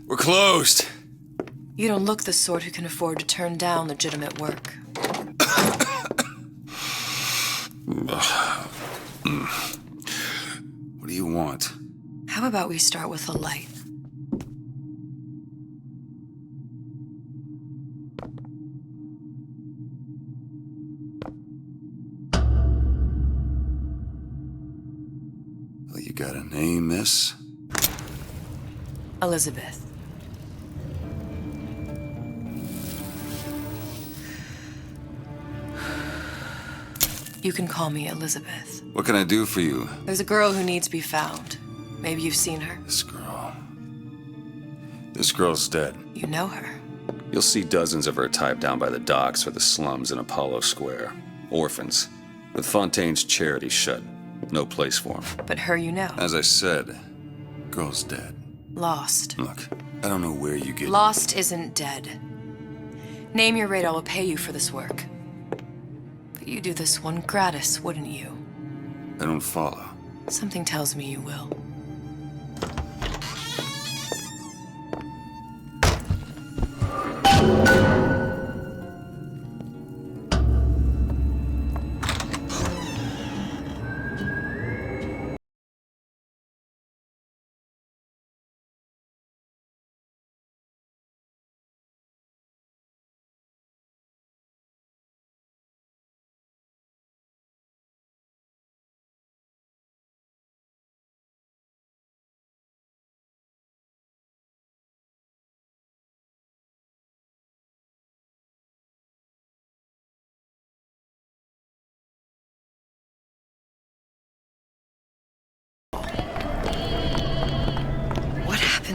We're closed. You don't look the sort who can afford to turn down legitimate work. What do you want? How about we start with a light? Well, you got a name, miss? Elizabeth. You can call me Elizabeth. What can I do for you? There's a girl who needs to be found. Maybe you've seen her. This girl. This girl's dead. You know her. You'll see dozens of her type down by the docks or the slums in Apollo Square. Orphans. With Fontaine's charity shut. No place for them. But her you know. As I said, girl's dead. Lost. Look, I don't know where you get... Lost isn't dead. Name your rate, I will pay you for this work. But you do this one gratis, wouldn't you? I don't follow. Something tells me you will.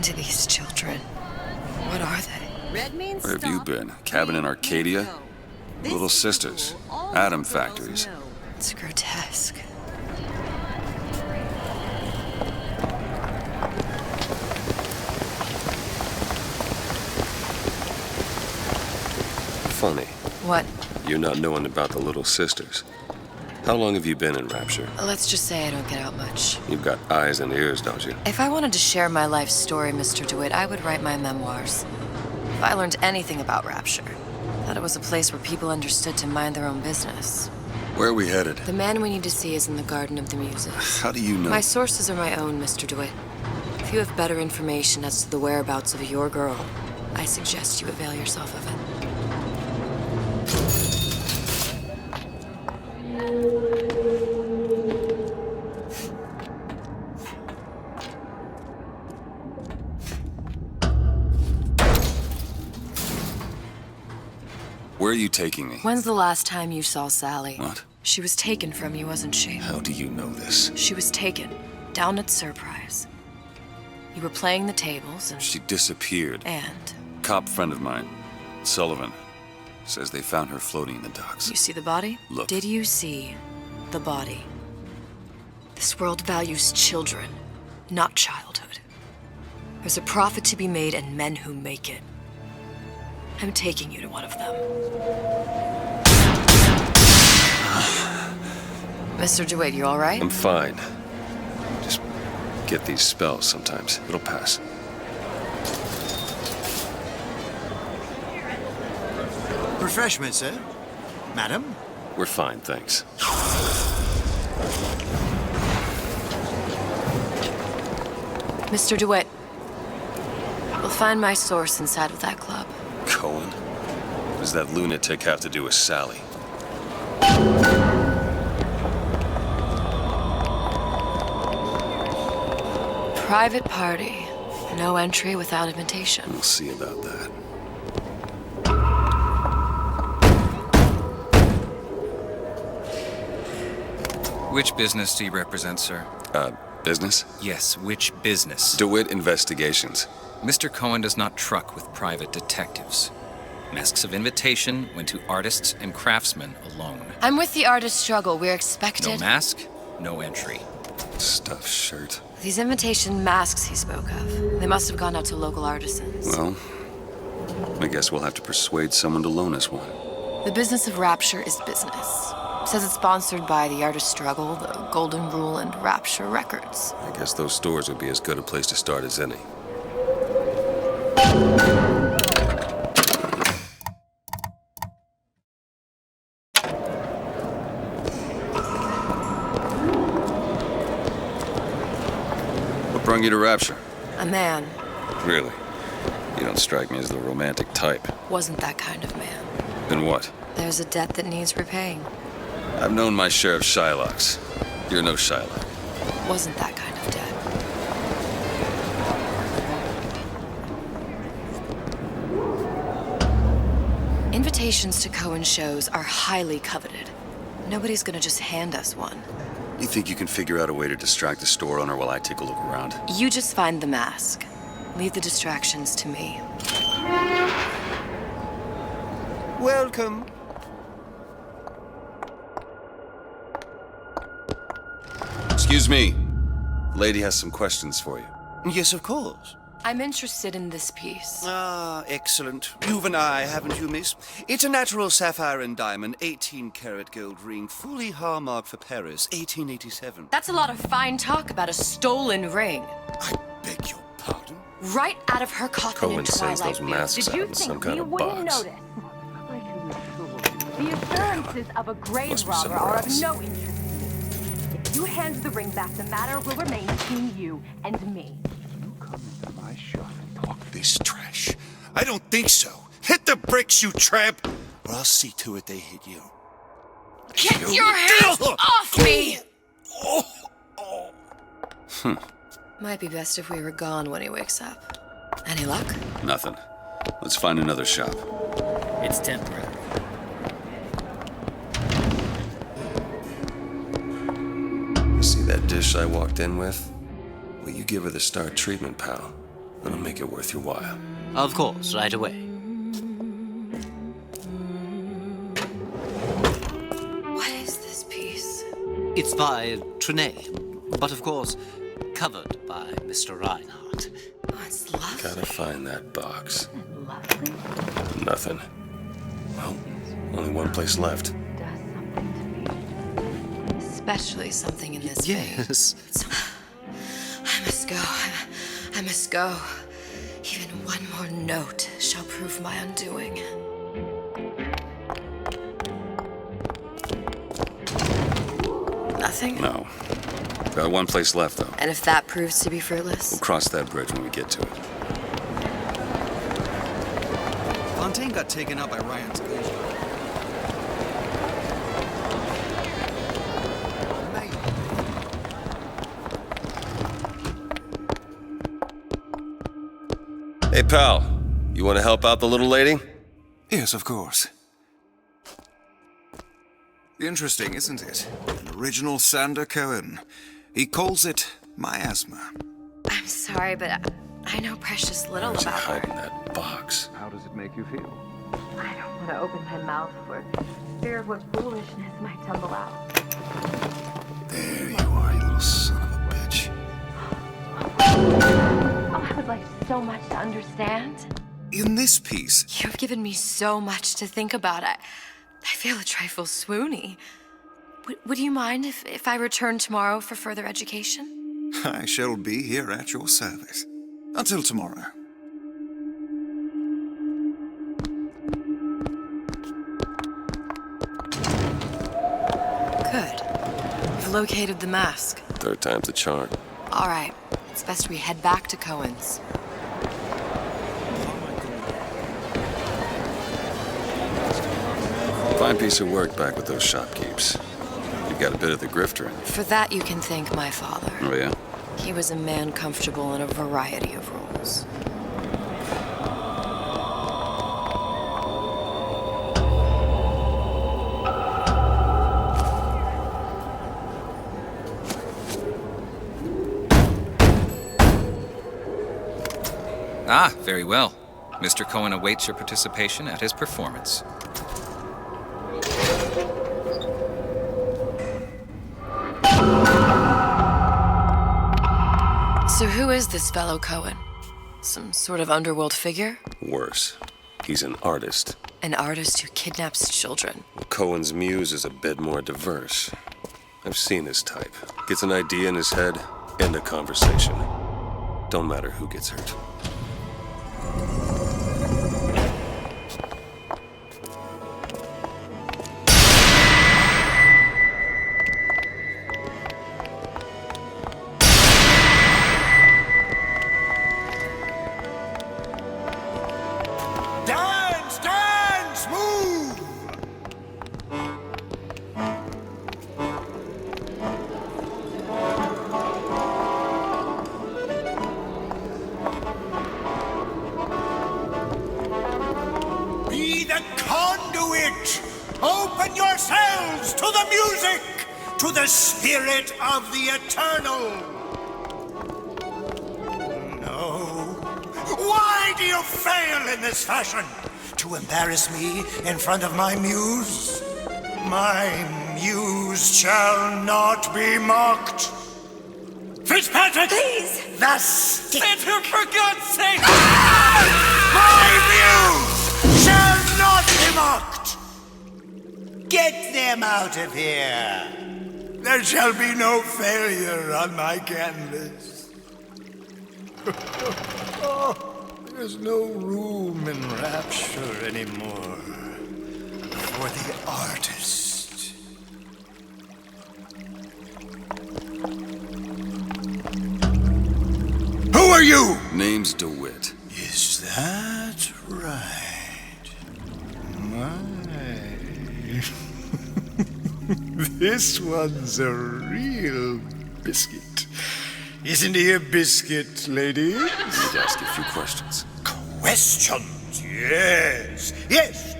To these children. What are they? Where have you been? Cabin in Arcadia? Little sisters. Atom factories. It's grotesque. Funny. What? You not knowing about the little sisters. How long have you been in Rapture? Let's just say I don't get out much. You've got eyes and ears, don't you? If I wanted to share my life story, Mr. DeWitt, I would write my memoirs. If I learned anything about Rapture, that it was a place where people understood to mind their own business. Where are we headed? The man we need to see is in the Garden of the Muses. How do you know? My sources are my own, Mr. DeWitt. If you have better information as to the whereabouts of your girl, I suggest you avail yourself of it. Where are you taking me? When's the last time you saw Sally? What? She was taken from you, wasn't she? How do you know this? She was taken, down at Surprise. You were playing the tables and... She disappeared. And? Cop friend of mine, Sullivan, says they found her floating in the docks. You see the body? Look. Did you see the body? This world values children, not childhood. There's a profit to be made and men who make it. I'm taking you to one of them. Mr. DeWitt, you all right? I'm fine. Just get these spells sometimes. It'll pass. Refreshment, sir? Madam? We're fine, thanks. Mr. DeWitt, we'll find my source inside of that club. Cohen? What does that lunatic have to do with Sally? Private party. No entry without invitation. We'll see about that. Which business do you represent, sir? Business? Yes, which business? DeWitt Investigations. Mr. Cohen does not truck with private detectives. Masks of invitation went to artists and craftsmen alone. I'm with the artist struggle. We're No expected. mask, no entry. Stuffed shirt. These invitation masks he spoke of, they must have gone out to local artisans. Well, I guess we'll have to persuade someone to loan us one. The business of Rapture is business. Says it's sponsored by the artist struggle, the Golden Rule, and Rapture Records. I guess those stores would be as good a place to start as any. What brought you to Rapture? A man Really? You don't strike me as the romantic type. wasn't that kind of man. Then what? There's a debt that needs repaying. I've known my share of Shylocks. You're no Shylock. Wasn't that kind of debt. Invitations to Cohen shows are highly coveted. Nobody's gonna just hand us one. You think you can figure out a way to distract the store owner while I take a look around? You just find the mask. Leave the distractions to me. Welcome. Excuse me. The lady has some questions for you. Yes, of course. I'm interested in this piece. Ah, excellent. You've an eye, haven't you, miss? It's a natural sapphire and diamond, 18-karat gold ring, fully hallmarked for Paris, 1887. That's a lot of fine talk about a stolen ring. I beg your pardon? Right out of her coffin Cohen in sends Twilight those View. masks Did out you in some think kind we of wouldn't box. notice? The assurances of a grave Must be robber somewhere are else. of no interest to me. If you hand the ring back, the matter will remain between you and me. You come into my shop and talk This trash. I don't think so. Hit the bricks, you tramp, or I'll see to it they hit you. Get your hands off me! Might be best if we were gone when he wakes up. Any luck? Nothing. Let's find another shop. It's temporary. You see that dish I walked in with? Will you give her the star treatment, pal? That'll make it worth your while. Of course, right away. What is this piece? It's by Trenet, but of course, covered by Mr. Reinhardt. Oh, it's lovely. Gotta find that box. Lovely. Nothing. Well, only one place left. Does something to me. Especially something in this vein. Yes. I must go. I must go. Even one more note shall prove my undoing. Nothing? No. Got one place left, though. And if that proves to be fruitless? We'll cross that bridge when we get to it. Fontaine got taken out by Ryan's collision. Hey, pal. You want to help out the little lady? Yes, of course. Interesting, isn't it? An original Sander Cohen. He calls it miasma. I'm sorry, but I know precious little Where's he about hiding her. that box? How does it make you feel? I don't want to open my mouth for fear of what foolishness might tumble out. There you are, you little son of a bitch. Oh, I would like so much to understand. In this piece, You've given me so much to think about. I feel a trifle swoony. Would you mind if I return tomorrow for further education? I shall be here at your service. Until tomorrow. Good. You've located the mask. Third time's the charm. All right. It's best we head back to Cohen's. Fine piece of work back with those shopkeepers. You've got a bit of the grifter in you. For that, you can thank my father. Oh, yeah? He was a man comfortable in a variety of roles. Ah, very well. Mr. Cohen awaits your participation at his performance. So who is this fellow Cohen? Some sort of underworld figure? Worse, he's an artist. An artist who kidnaps children. Cohen's muse is a bit more diverse. I've seen his type. Gets an idea in his head, end a conversation. Don't matter who gets hurt. Dance, dance, move! Be the conduit! Open yourselves to the music, to the spirit of the eternal! No. Why do you fail in this fashion? To embarrass me in front of my muse? My muse shall not be mocked. Fitzpatrick! Please! The stick! For God's sake! My muse shall not be mocked! Get them out of here! There shall be no failure on my canvas. There's no room in rapture anymore for the artist. Who are you? Name's DeWitt. Is that right? My. This one's a real biscuit. Isn't he a biscuit, ladies? Need to ask you a few questions. Questions, yes. Yes,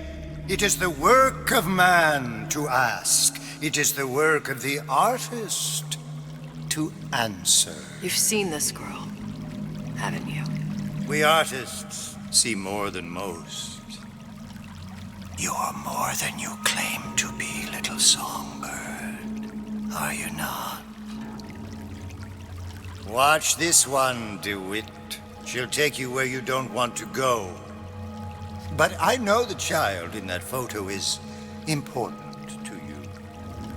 it is the work of man to ask. It is the work of the artist to answer. You've seen this girl, haven't you? We artists see more than most. You're more than you claim to be, little songbird. Are you not? Watch this one, DeWitt. She'll take you where you don't want to go. But I know the child in that photo is important to you.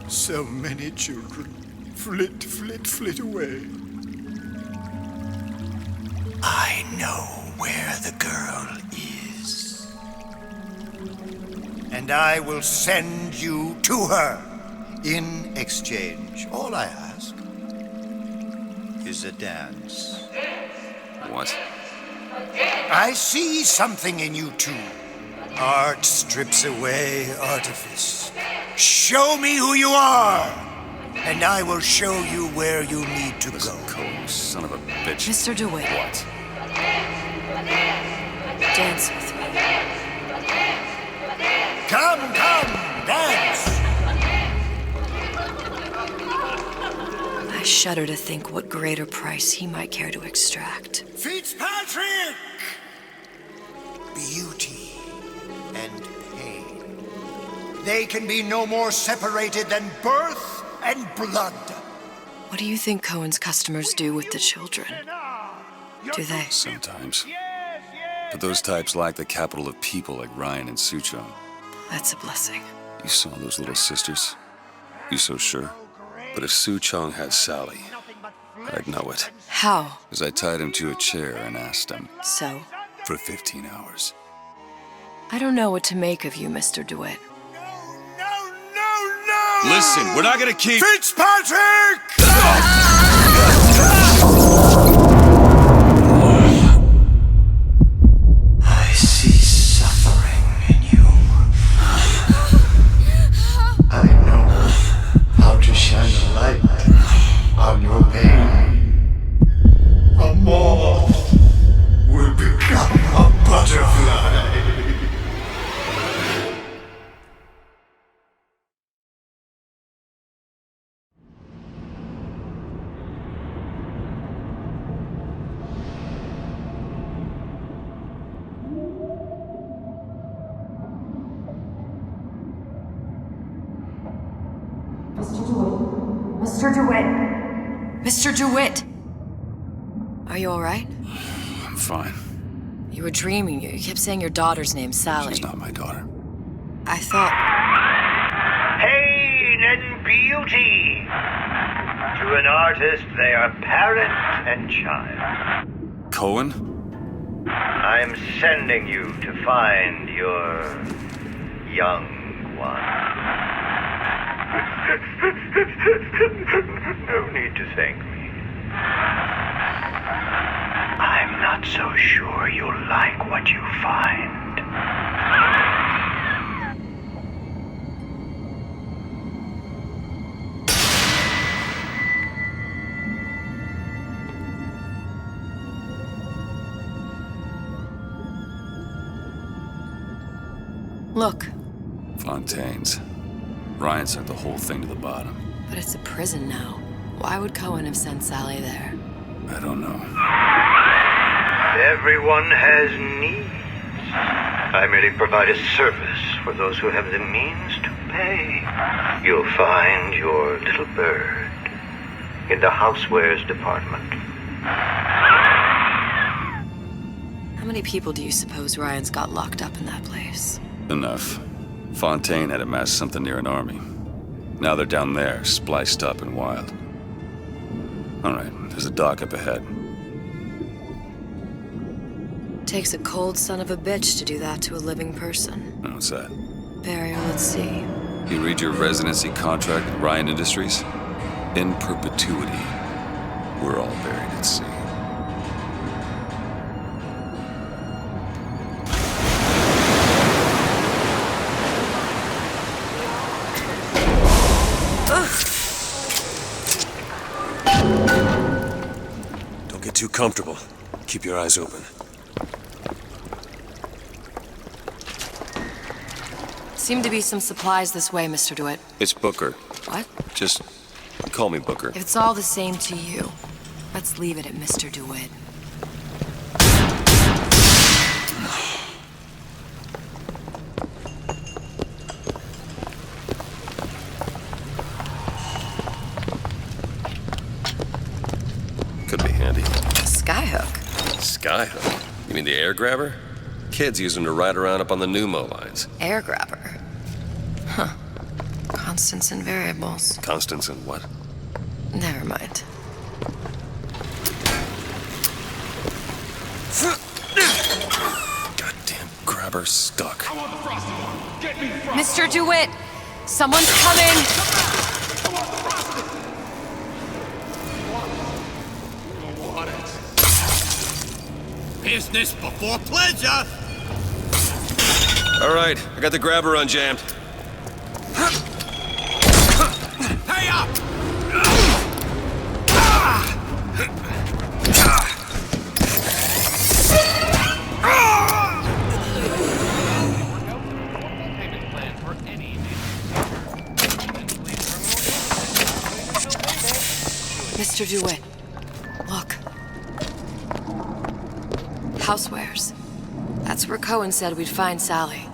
So many children flit, flit, flit away. I know where the girl is. And I will send you to her in exchange. All I ask is a dance. What? I see something in you two. Art strips away artifice. Show me who you are, and I will show you where you need to Listen, go. Cohen, son of a bitch. Mr. DeWitt. What? Dance with me. Come, dance! I shudder to think what greater price he might care to extract. Fitzpatrick! Beauty and pain. They can be no more separated than birth and blood. What do you think Cohen's customers do with the children? Do they? Sometimes. But those types lack the capital of people like Ryan and Suchong. That's a blessing. You saw those little sisters? You so sure? But if Suchong had Sally, I'd know it. How? As I tied him to a chair and asked him So? for 15 hours. I don't know what to make of you, Mr. DeWitt. No! Listen, we're not gonna keep... Fitzpatrick! I see suffering in you. I know how to shine a light on your pain. A moth will become a butterfly. Mr. DeWitt! Mr. DeWitt! Are you alright? I'm fine. You were dreaming. You kept saying your daughter's name, Sally. She's not my daughter. I thought... Pain and beauty. To an artist, they are parent and child. Cohen? I'm sending you to find your young one. No need to thank me. I'm not so sure you'll like what you find. Look, Fontaine's. Ryan sent the whole thing to the bottom. but it's a prison now. Why would Cohen have sent Sally there? I don't know. Everyone has needs. I merely provide a service for those who have the means to pay. You'll find your little bird in the housewares department. How many people do you suppose Ryan's got locked up in that place? Enough. Fontaine had amassed something near an army. Now they're down there, spliced up and wild. Alright, there's a dock up ahead. Takes a cold son of a bitch to do that to a living person. What's that? Barry, let's see. You read your residency contract with Ryan Industries? In perpetuity, we're all buried at sea. Don't get too comfortable. Keep your eyes open. Seem to be some supplies this way, Mr. DeWitt. It's Booker. What? Just call me Booker. If it's all the same to you, let's leave it at Mr. DeWitt. Could be handy. A skyhook. Skyhook? You mean the air grabber? Kids use them to ride around up on the pneumo lines. Air grabber. Huh. Constants and variables. Constants and what? Never mind. Goddamn grabber stuck. Mr. DeWitt! Someone's coming! Business before pleasure! All right, I got the grabber unjammed. Hey up! Mr. DeWitt, look. Housewares. That's where Cohen said we'd find Sally.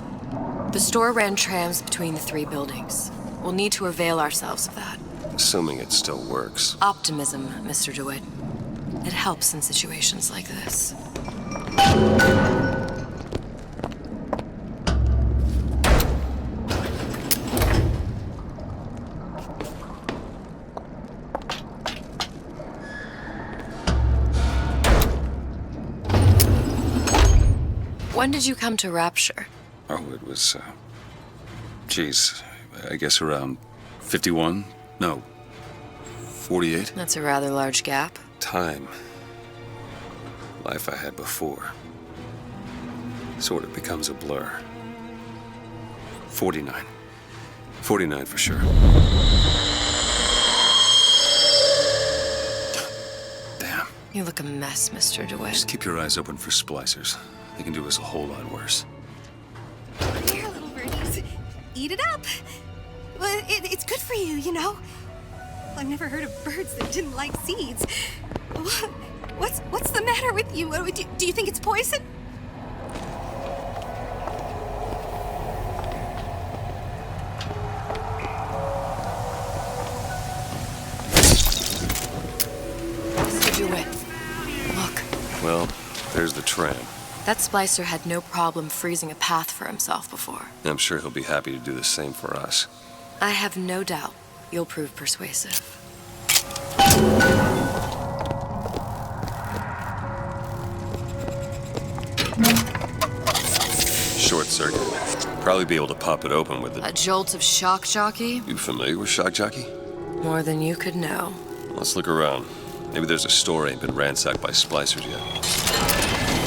The store ran trams between the three buildings. We'll need to avail ourselves of that. Assuming it still works. Optimism, Mr. DeWitt. It helps in situations like this. When did you come to Rapture? Oh, it was, geez, I guess around 51? No, 48? That's a rather large gap. Time. Life I had before. Sort of becomes a blur. 49. 49 for sure. Damn. You look a mess, Mr. DeWitt. Just keep your eyes open for splicers. They can do us a whole lot worse. Here, little birdies. Eat it up. Well, it's good for you, you know. I've never heard of birds that didn't like seeds. What's the matter with you? Do you think it's poison? the tram. That splicer had no problem freezing a path for himself before. I'm sure he'll be happy to do the same for us. I have no doubt you'll prove persuasive. Short circuit. Probably be able to pop it open with A it. jolt of shock jockey? You familiar with shock jockey? More than you could know. Let's look around. Maybe there's a store ain't been ransacked by splicers yet.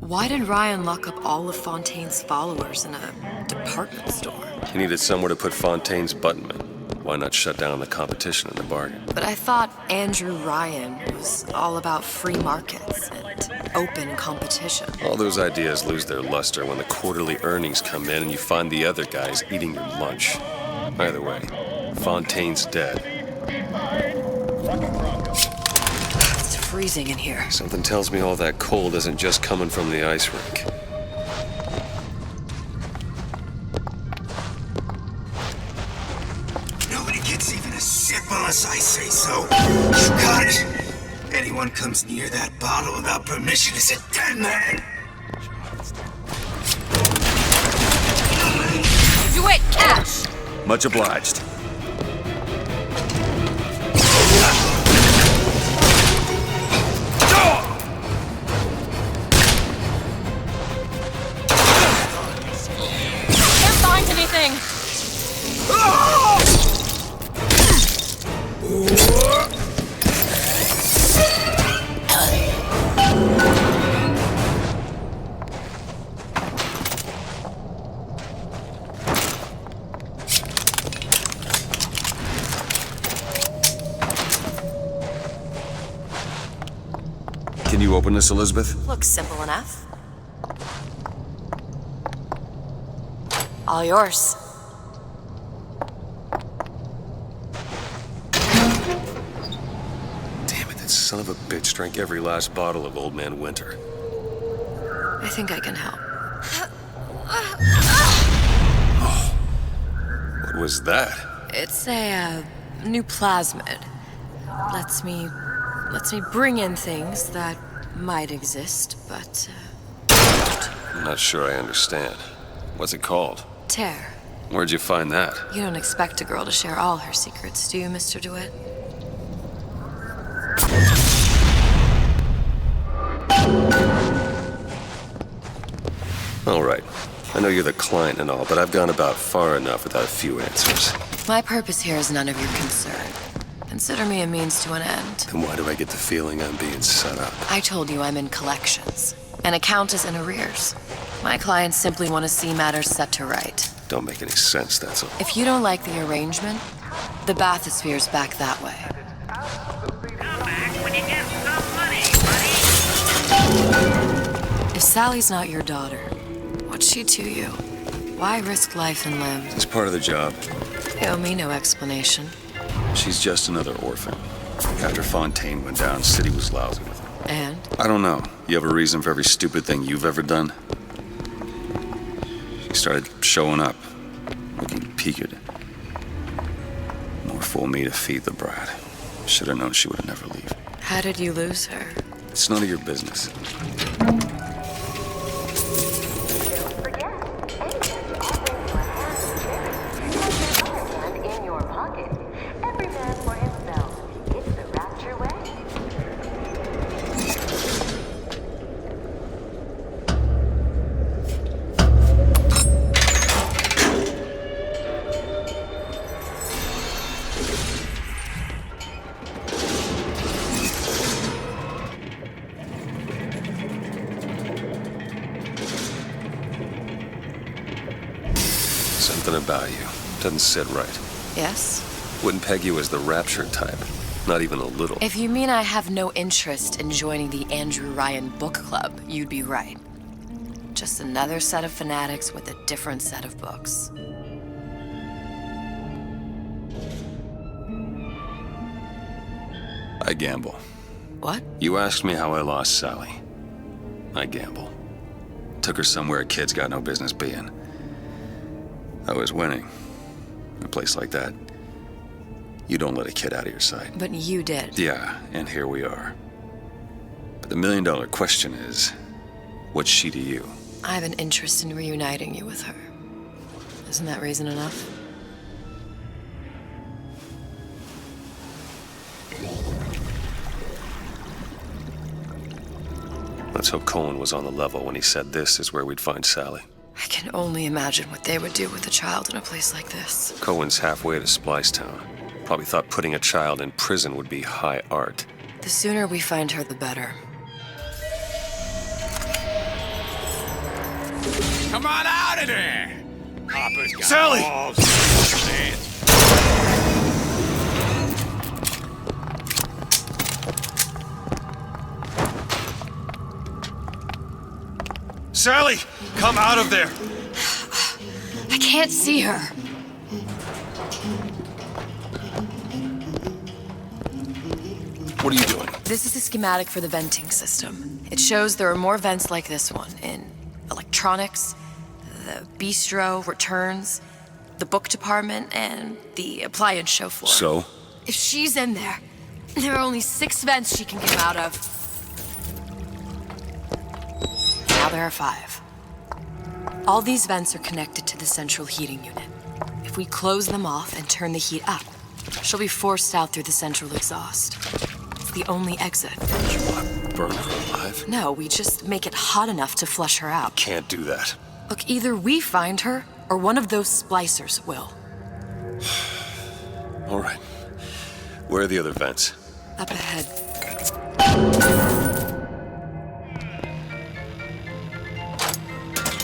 Why did Ryan lock up all of Fontaine's followers in a department store? He needed somewhere to put Fontaine's buttonmen. Why not shut down the competition in the bargain? But I thought Andrew Ryan was all about free markets and open competition. All those ideas lose their luster when the quarterly earnings come in and you find the other guys eating your lunch. Either way, Fontaine's dead. It's freezing in here. Something tells me all that cold isn't just coming from the ice rink. Nobody gets even a sip unless I say so. Got it. Anyone comes near that bottle without permission is a dead man. Do it, Cash! Much obliged. Can't find anything! Can you open this, Elizabeth? Looks simple enough. All yours. Damn it, that son of a bitch drank every last bottle of Old Man Winter. I think I can help. What was that? It's a new plasmid. Lets me bring in things that might exist, but I'm not sure I understand. What's it called? tear. Where'd you find that? You don't expect a girl to share all her secrets, do you, Mr. DeWitt? All right. I know you're the client and all, but I've gone about far enough without a few answers. My purpose here is none of your concern. Consider me a means to an end. And why do I get the feeling I'm being set up? I told you I'm in collections. An account is in arrears. My clients simply want to see matters set to right. Don't make any sense, that's all. If you don't like the arrangement, the bathysphere's back that way. If Sally's not your daughter, what's she to you? Why risk life and limb? It's part of the job. You owe me no explanation. She's just another orphan. After Fontaine went down, City was lousy with her. And? I don't know. You have a reason for every stupid thing you've ever done? She started showing up, looking peaked. More fool me to feed the brat. Should have known she would never leave. How did you lose her? It's none of your business. Something about you doesn't sit right. Yes? Wouldn't peg you as the raptured type. Not even a little. If you mean I have no interest in joining the Andrew Ryan book club, you'd be right. Just another set of fanatics with a different set of books. I gamble. What? You asked me how I lost Sally. I gamble. Took her somewhere a kid's got no business being. I was winning. In a place like that, you don't let a kid out of your sight. But you did. Yeah, and here we are. But the million-dollar question is, what's she to you? I have an interest in reuniting you with her. Isn't that reason enough? Let's hope Cohen was on the level when he said this is where we'd find Sally. I can only imagine what they would do with a child in a place like this. Cohen's halfway to Splicetown. Probably thought putting a child in prison would be high art. The sooner we find her, the better. Come on out of there! Papa's got Sally! balls. Sally! Come out of there! I can't see her. What are you doing? This is a schematic for the venting system. It shows there are more vents like this one in electronics, the bistro, returns, the book department, and the appliance show floor. So? If she's in there, there are only 6 vents she can come out of. Now there are 5. All these vents are connected to the central heating unit. If we close them off and turn the heat up, she'll be forced out through the central exhaust. It's the only exit. You want to burn her alive? No, we just make it hot enough to flush her out. Can't do that. Look, either we find her, or one of those splicers will. All right. Where are the other vents? Up ahead.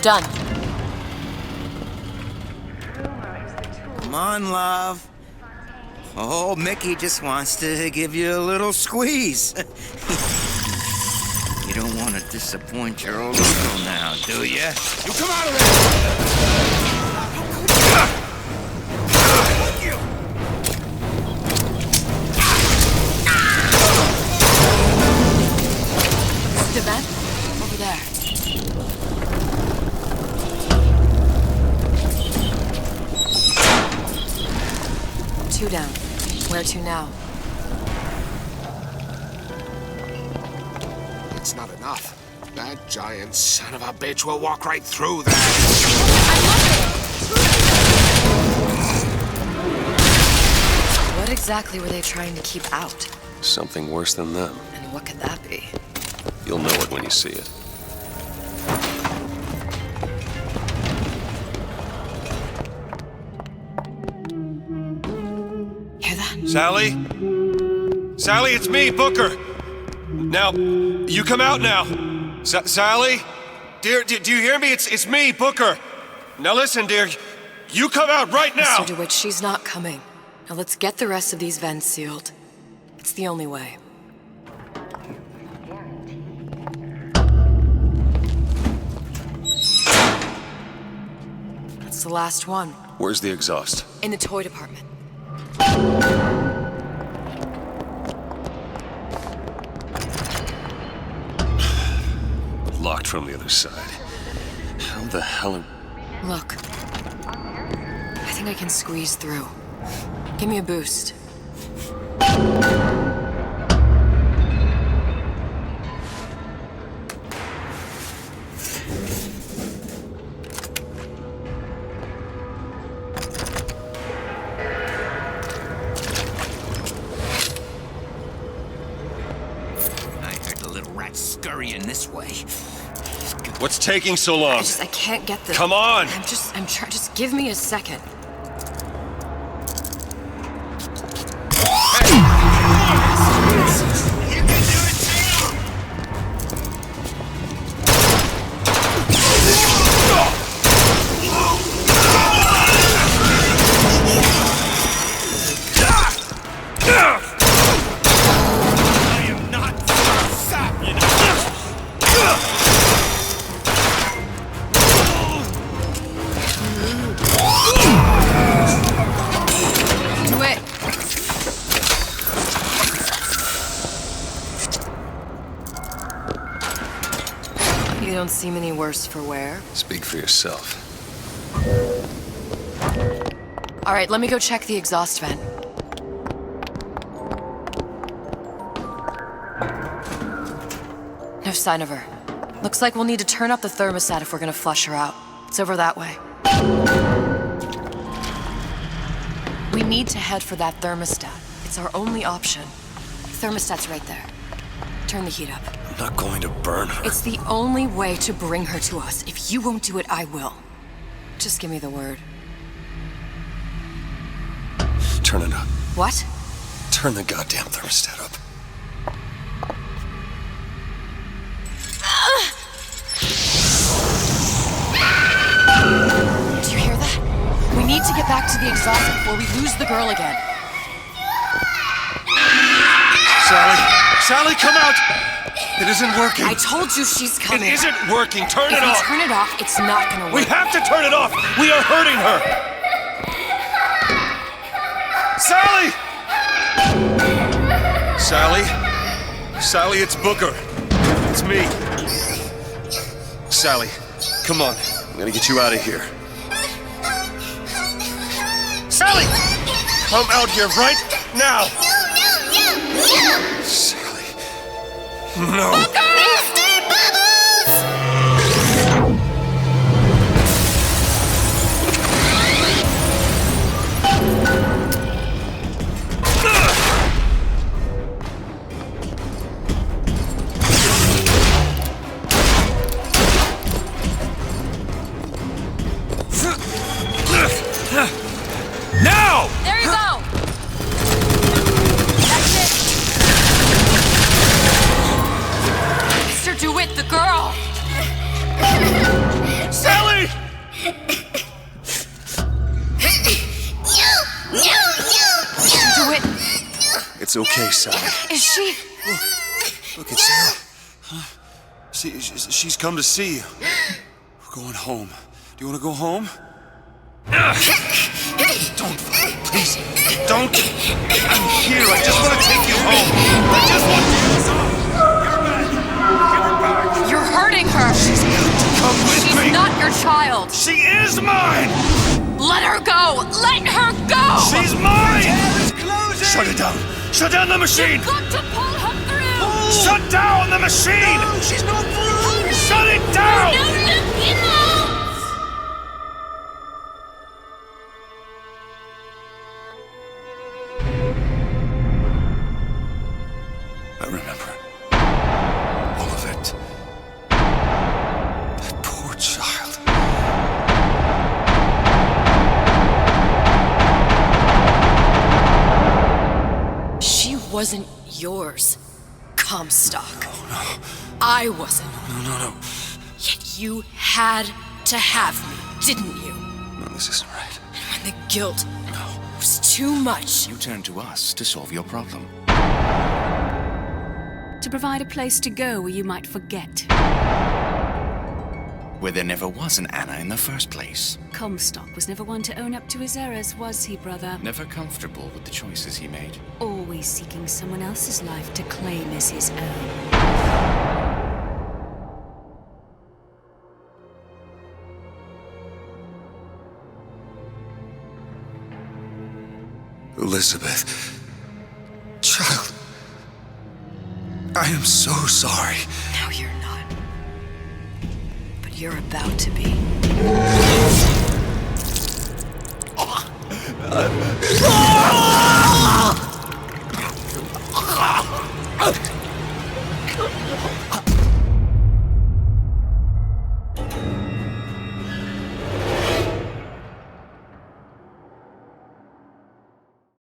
Done. Come on, love. Oh, Mickey just wants to give you a little squeeze. You don't want to disappoint your old girl now, do you? You come out of there! The vent? Over there. Two down. Where to now? It's not enough. That giant son of a bitch will walk right through that. What exactly were they trying to keep out? Something worse than them. And what could that be? You'll know it when you see it. Hear that? Sally? Sally, it's me, Booker! Now, you come out now. Sally? Dear, do you hear me? It's me, Booker. Now listen, dear. You come out right now! Mr. DeWitt, she's not coming. Now let's get the rest of these vents sealed. It's the only way. That's the last one. Where's the exhaust? In the toy department. Locked from the other side. How the hell am... Look. I think I can squeeze through. Give me a boost. Scurrying this way. What's taking so long? I can't get this. Come on! I'm trying. Just give me a second. don't seem any worse for wear. Speak for yourself. All right, let me go check the exhaust vent. No sign of her. Looks like we'll need to turn up the thermostat if we're gonna flush her out. It's over that way. We need to head for that thermostat. It's our only option. Thermostat's right there. Turn the heat up. I'm not going to burn her. It's the only way to bring her to us. If you won't do it, I will. Just give me the word. Turn it up. What? Turn the goddamn thermostat up. Do you hear that? We need to get back to the exhaust before we lose the girl again. Sally, come out! It isn't working. I told you she's coming. It isn't working. Turn it off. If we turn it off, it's not gonna work. We have to turn it off. We are hurting her. Sally! Sally, it's Booker. It's me. Sally, come on. I'm gonna get you out of here. Sally! Come out here right now! Sally. No. Mr. Bubbles! Now! There you go! That's it! Mr. DeWitt, the girl! Sally! Mr. DeWitt! It's okay, Sally. Is she? Look, it's Sarah. See, she's come to see you. We're going home. Do you want to go home? Don't, please, don't. I'm here. I just want to take you home. I just want to. You're back. You're hurting her. She's got to come with She's me. not your child. She is mine. Let her go. Let her go. She's mine. Shut it down. Shut down the machine. You've got to pull her through. Shut down the machine. No, she's not through. Shut it down. I remember. All of it. That poor child. She wasn't yours, Comstock. Oh, no. I wasn't. No. Yet you had to have me, didn't you? No, this isn't right. And when the guilt was too much. You turn to us to solve your problem. To provide a place to go where you might forget. Where there never was an Anna in the first place. Comstock was never one to own up to his errors, was he, brother? Never comfortable with the choices he made. Always seeking someone else's life to claim as his own. Elizabeth. Child. I am so sorry. No, you're not. But you're about to be.